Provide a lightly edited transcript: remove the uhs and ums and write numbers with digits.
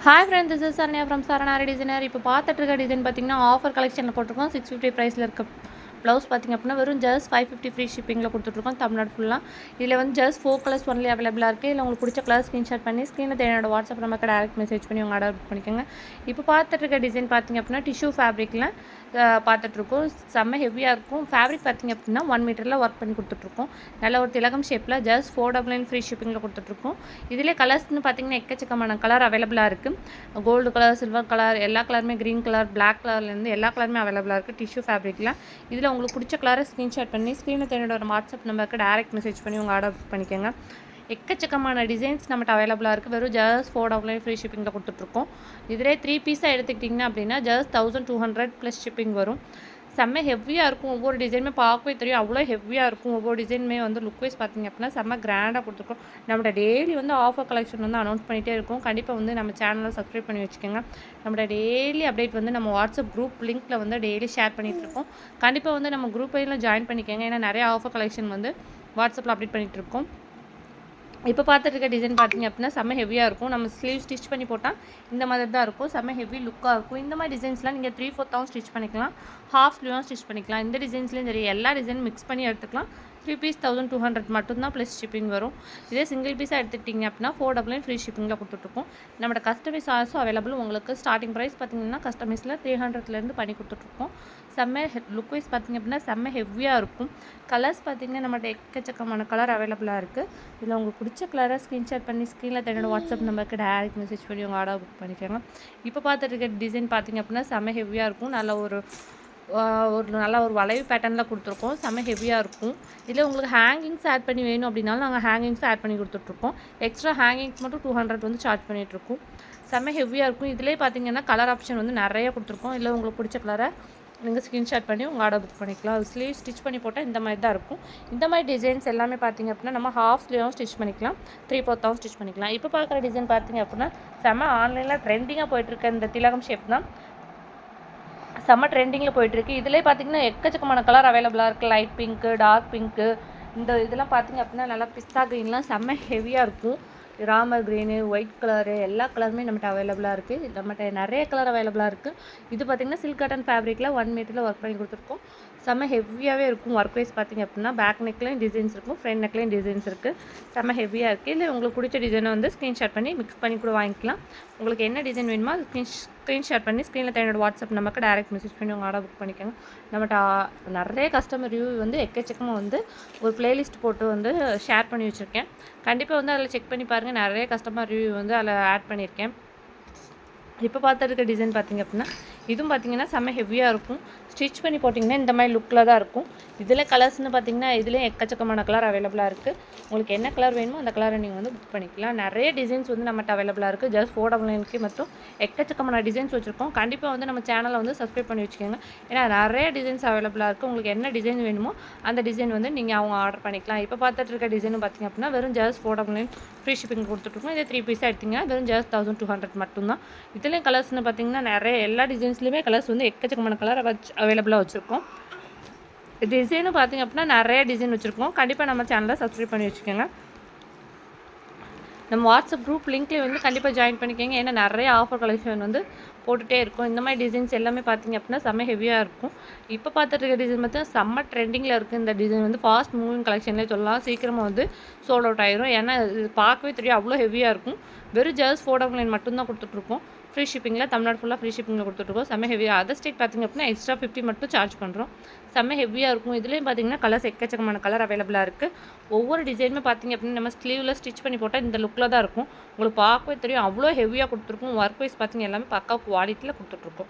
Hi friends, this is Saranya from Saranari Designer. இப்போ பார்த்துட்டு இருக்க டிசைன் பார்த்தீங்கன்னா ஆஃபர் கலெக்ஷனில் போட்டிருக்கோம். 650 ப்ரைஸில் இருக்க ப்ளவுஸ் பார்த்திங்க அப்படின்னா வெறும் ஜஸ்ட் 550 ஃப்ரீ ஷிப்பிங்கில் கொடுத்துட்ருக்கோம் தமிழ்நாடு ஃபுல்லாக. இதில் வந்து ஜஸ்ட் 4 கலர்ஸ் ஒன்லி அவைலபிளாக இருக்குது. இல்லை உங்களுக்கு பிடிச்ச கலர் ஸ்க்ரீன்ஷாட் பண்ணி ஸ்க்ரீனில் என்னோட வாட்ஸ்அப் நமக்கு டேரக்ட் மெசேஜ் பண்ணி உங்கள் ஆர்டர் புக் பண்ணிக்கோங்க. இப்போ பார்த்துட்டு இருக்க டிசைன் பார்த்திங்க அப்படின்னா டிஷ்யூ ஃபேப்ரிக்கில் பார்த்துட்ருக்கோம். செம்ம ஹெவியாக இருக்கும். ஃபேப்ரிக் பார்த்திங்க அப்படின்னா 1 மீட்டரில் ஒர்க் பண்ணி கொடுத்துட்ருக்கோம். நல்ல ஒரு திலகம் ஷேப்பில் ஜஸ்ட் 499 ஃப்ரீ ஷிப்பிங்கில் கொடுத்துட்ருக்கோம். இதிலே கலர்ஸ்னு பார்த்திங்கன்னா எக்கச்சக்கமான கலர் அவைலபிளாக இருக்குது. கோல்டு கலர், சில்வர் கலர், எல்லா கலருமே, க்ரீன் கலர், பிளாக் கலர்லேருந்து எல்லா கலருமே அவைலபிளாக இருக்குது டிஷ்யூ ஃபேப்ரிக்கில். இதில் உங்களுக்கு பிடிச்ச கலரை ஸ்க்ரீன்ஷாட் பண்ணி ஸ்க்ரீனில் என்னோட வாட்ஸ்அப் நம்பருக்கு டேரக்ட் மெசேஜ் பண்ணி உங்கள் ஆர்டர் புக் பண்ணிக்கோங்க. எக்கச்சக்கமான டிசைன்ஸ் நம்மகிட்ட அவைலபிளாக இருக்குது. வெறும் ஜஸ்ட் 499 ஃப்ரீ ஷிப்பிங்கில் கொடுத்துட்ருக்கோம். இதிலே 3 பீஸாக எடுத்துக்கிட்டிங்கன்னா அப்படின்னா ஜஸ்ட் 1200 ப்ளஸ் ஷிப்பிங் வரும். செம்ம ஹெவியாக இருக்கும். ஒவ்வொரு டிசைனுமே பார்க்கவே தெரியும், அவ்வளோ ஹெவியாக இருக்கும். ஒவ்வொரு டிசைனுமே வந்து லுக் வைஸ் பார்த்திங்க அப்படின்னா செம்ம கிராண்டாக கொடுத்துருக்கோம். நம்மளோட டெய்லி வந்து ஆஃபர் கலெக்ஷன் வந்து அனௌன்ஸ் பண்ணிகிட்டே இருக்கும். கண்டிப்பாக வந்து நம்ம சேனலை சப்ஸ்கிரைப் பண்ணி வச்சுக்கோங்க. நம்மளோட டெய்லி அப்டேட் வந்து நம்ம வாட்ஸ்அப் குரூப் லிங்க்கில் வந்து டெய்லி ஷேர் பண்ணிகிட்ருக்கோம். கண்டிப்பாக வந்து நம்ம குரூப்பையில் ஜாயின் பண்ணிக்கோங்க. ஏன்னா நிறைய ஆஃபர் கலெக்ஷன் வந்து வாட்ஸ்அப்பில் அப்டேட் பண்ணிகிட்ருக்கோம். இப்போ பார்த்துட்டு இருக்க டிசைன் பார்த்திங்க அப்படின்னா செம்ம ஹெவியாக இருக்கும். நம்ம ஸ்லீவ் ஸ்டிச் பண்ணி போட்டால் இந்த மாதிரி தான் இருக்கும். செம்ம ஹெவி லுக்காக இருக்கும். இந்த மாதிரி டிசைன்ஸ்லாம் நீங்கள் 3/4 ஸ்டிச் பண்ணிக்கலாம், ஹாஃப் ஸ்லீவும் ஸ்டிச் பண்ணிக்கலாம். இந்த டிசைன்ஸ்லேயும் சரி எல்லா டிசைனும் மிக்ஸ் பண்ணி எடுத்துக்கலாம். 3 பீஸ் 1200 மட்டும்தான் ப்ளஸ் ஷிப்பிங் வரும். இதே சிங்கிள் பீஸாக எடுத்துக்கிட்டிங்க அப்படின்னா 499 ஃப்ரீ ஷிப்பிங்கில் கொடுத்துட்ருக்கோம். நம்மளோட கஸ்டமைஸ் ஆல்சோ அவைலபிள். உங்களுக்கு ஸ்டார்டிங் ப்ரைஸ் பார்த்திங்கன்னா கஸ்டமைஸில் 300லேருந்து பண்ணி கொடுத்துட்ருக்கோம். செம்ம லுக் வைஸ் பார்த்திங்க அப்படின்னா செம்ம ஹெவியாக இருக்கும். கலர்ஸ் பார்த்திங்கன்னா நம்மகிட்ட எக்கச்சக்கமான கலர் அவைலபிளாக இருக்குது. இதில் உங்களுக்கு பிடிச்ச கலரை ஸ்க்ரீன்ஷாட் பண்ணி ஸ்க்ரீனில் என்னோட வாட்ஸ்அப் நம்பருக்கு டேரக்ட் மெசேஜ் பண்ணி உங்கள் ஆர்டர் புக் பண்ணிக்கோங்க. இப்போ பார்த்துட்டு இருக்க டிசைன் பார்த்திங்க அப்படின்னா செம்ம ஹெவியாக இருக்கும். நல்ல ஒரு வளைவு பேட்டர்னில் கொடுத்துருக்கோம். செம்ம ஹெவியாக இருக்கும். இதில் உங்களுக்கு ஹேங்கிங்ஸ் ஆட் பண்ணி வேணும் அப்படின்னாலும் நாங்கள் ஹேங்கிங்ஸ் ஆட் பண்ணி கொடுத்துட்ருக்கோம். எக்ஸ்ட்ரா ஹேங்கிங்ஸ் மட்டும் 200 வந்து சார்ஜ் பண்ணிகிட்ருக்கோம். செம்ம ஹெவியாக இருக்கும். இதிலே பார்த்திங்கன்னா கலர் ஆப்ஷன் வந்து நிறைய கொடுத்துருக்கோம். இல்லை உங்களுக்கு பிடிச்ச கலரை நீங்கள் ஸ்க்ரீன்ஷாட் பண்ணி உங்கள் ஆர்டர் புக் பண்ணிக்கலாம். ஸ்லீவ் ஸ்டிச் பண்ணி போட்டால் இந்த மாதிரி தான் இருக்கும். இந்த மாதிரி டிசைன்ஸ் எல்லாமே பார்த்திங்க அப்படின்னா நம்ம ஹாஃப் ஸ்லீவும் ஸ்டிச் பண்ணிக்கலாம், 3/4 ஸ்டிச் பண்ணிக்கலாம். இப்போ பார்க்குற டிசைன் பார்த்திங்க அப்படின்னா செம்ம ஆன்லைனில் ட்ரெண்டிங்காக போயிட்டுருக்க இந்த திலகம் ஷேப் தான் செம்ம ட்ரெண்டிங்கில் போயிட்டுருக்கு. இதிலே பார்த்திங்கன்னா எக்கச்சக்கமான கலர் அவைலபிளாக இருக்குது. லைட் பிங்க்கு, டார்க் பிங்க்கு, இதெல்லாம் பார்த்திங்க அப்படின்னா நல்லா பிஸ்தா க்ரீன்லாம் செம்ம ஹெவியாக இருக்கும். ராமர் க்ரீனு, ஒயிட் கலரு, எல்லா கலருமே நம்மகிட்ட அவைலபிளாக இருக்குது. நம்மகிட்ட நிறைய கலர் அவைலபிளாக இருக்குது. இது பார்த்திங்கன்னா சில்க் காட்டன் ஃபேப்ரிக்கில் 1 மீட்டரில் ஒர்க் பண்ணி கொடுத்துருக்கோம். செம்ம ஹெவியாகவே இருக்கும். ஒர்க் வைஸ் பார்த்திங்க அப்படின்னா பேக் நெக்லேயும் டிசைன்ஸ் இருக்கும், ஃப்ரண்ட் நெக்லேயும் டிசைன்ஸ் இருக்குது. செம்ம ஹெவியாக இருக்குது. இல்லை உங்களுக்கு பிடிச்ச டிசைனை வந்து ஸ்க்ரீன்ஷாட் பண்ணி மிக்ஸ் பண்ணி கூட வாங்கிக்கலாம். உங்களுக்கு என்ன டிசைன் வேணுமோ அது ஸ்க்ரீன்ஷாட் பண்ணி ஸ்க்ரீனில் என்னோட வாட்ஸ்அப் நமக்கு டேரக்ட் மெசேஜ் பண்ணி உங்கள் ஆர்டர் புக் பண்ணிக்கோங்க. நம்மகிட்ட நிறைய கஸ்டமர் ரிவ்யூ வந்து எக்கச்சக்கமாக வந்து ஒரு ப்ளேலிஸ்ட் போட்டு வந்து ஷேர் பண்ணி வச்சுருக்கேன். கண்டிப்பாக வந்து அதில் செக் பண்ணி பாருங்கள். நிறைய கஸ்டமர் ரிவ்யூ வந்து அதில் ஆட் பண்ணியிருக்கேன். இப்போ பார்த்துருக்க டிசைன் பார்த்திங்க அப்படின்னா இதுவும் பார்த்திங்கன்னா செம்ம ஹெவியாக இருக்கும். ஸ்டிச் பண்ணி போட்டிங்கன்னா இந்த மாதிரி லுக்கில் தான் இருக்கும். இதில் கலர்ஸ்னு பார்த்திங்கன்னா இதுலேயும் எக்கச்சக்கமான கலர் அவைலபிளாக இருக்குது. உங்களுக்கு என்ன கலர் வேணுமோ அந்த கலரை நீங்கள் வந்து புக் பண்ணிக்கலாம். நிறைய டிசைன்ஸ் வந்து நம்மகிட்ட அவைலபிளாக இருக்குது. ஜஸ்ட் 499 மட்டும் எக்கச்சக்கமான டிசைன்ஸ் வச்சுருக்கோம். கண்டிப்பாக வந்து நம்ம சேனலை வந்து சப்ஸ்கிரைப் பண்ணி வச்சுக்கோங்க. ஏன்னா நிறைய டிசைன்ஸ் அவைலபிளாக இருக்குது. உங்களுக்கு என்ன டிசைன் வேணுமோ அந்த டிசைன் வந்து நீங்கள் அவங்க ஆர்டர் பண்ணிக்கலாம். இப்போ பார்த்துட்டு இருக்க டிசைன் பார்த்திங்க அப்படின்னா வெறும் ஜஸ்ட் 499 ஃப்ரீ ஷிப்பிங் கொடுத்துட்ருக்கோம். இதே 3 பீஸாக எடுத்திங்கன்னா வெறும் ஜஸ்ட் 1200 மட்டும்தான். இதுலேயும் கலர்ஸ்னு பார்த்திங்கன்னா நிறைய எல்லா டிசைன்ஸ்லையுமே கலர்ஸ் வந்து எக்கச்சக்கமான கலர் அவைலபிளாக வச்சுருக்கோம். டிசைனும் பார்த்திங்க அப்படின்னா நிறைய டிசைன் வச்சுருக்கோம். கண்டிப்பாக நம்ம சேனலை சப்ஸ்கிரைப் பண்ணி வச்சுக்கோங்க. நம்ம வாட்ஸ்அப் குரூப் லிங்க்லேயே வந்து கண்டிப்பாக ஜாயின் பண்ணிக்கோங்க. ஏன்னா நிறைய ஆஃபர் கலெக்ஷன் வந்து போட்டுகிட்டே இருக்கும். இந்த மாதிரி டிசைன்ஸ் எல்லாமே பார்த்திங்க அப்படின்னா செம்ம ஹெவியாக இருக்கும். இப்போ பார்த்துட்டு இருக்க டிசைன் பார்த்தா செம்ம ட்ரெண்டிங்கில் இருக்குது. இந்த டிசைன் வந்து ஃபாஸ்ட் மூவிங் கலெக்ஷன்லேயே சொல்லலாம். சீக்கிரமாக வந்து சோல்ட் அவுட் ஆயிரும். ஏன்னா இது பார்க்கவே தெரியும், அவ்வளோ ஹெவியாக இருக்கும். வெறும் ஜஸ்ட் 499 மட்டும்தான் கொடுத்துட்ருக்கோம். ஃப்ரீ ஷிப்பிங்கில் தமிழ்நாடு ஃபுல்லாக ஃப்ரீ ஷிப்பிங்கில் கொடுத்துட்ருக்கோம். செம்ம ஹெவியாக. அதர் ஸ்டேட் பார்த்திங்க அப்படின்னா எக்ஸ்ட்ரா 50 மட்டும் சார்ஜ் பண்ணுறோம். செம்ம ஹெவியாக இருக்கும். இதுலேயும் பார்த்திங்கன்னா கலர்ஸ் எக்கச்சக்கமான கலர் அவைலபிளாக இருக்குது. ஒவ்வொரு டிசைனுமே பார்த்திங்க அப்படின்னா நம்ம ஸ்லீவில் ஸ்டிச் பண்ணி போட்டால் இந்த லுக்கில் தான் இருக்கும். உங்களுக்கு பார்க்கவே தெரியும், அவ்வளோ ஹெவியாக கொடுத்துருக்கோம். ஒர்க் வைஸ் பார்த்திங்க எல்லாமே பக்கா குவாலிட்டியில் கொடுத்துட்ருக்கோம்.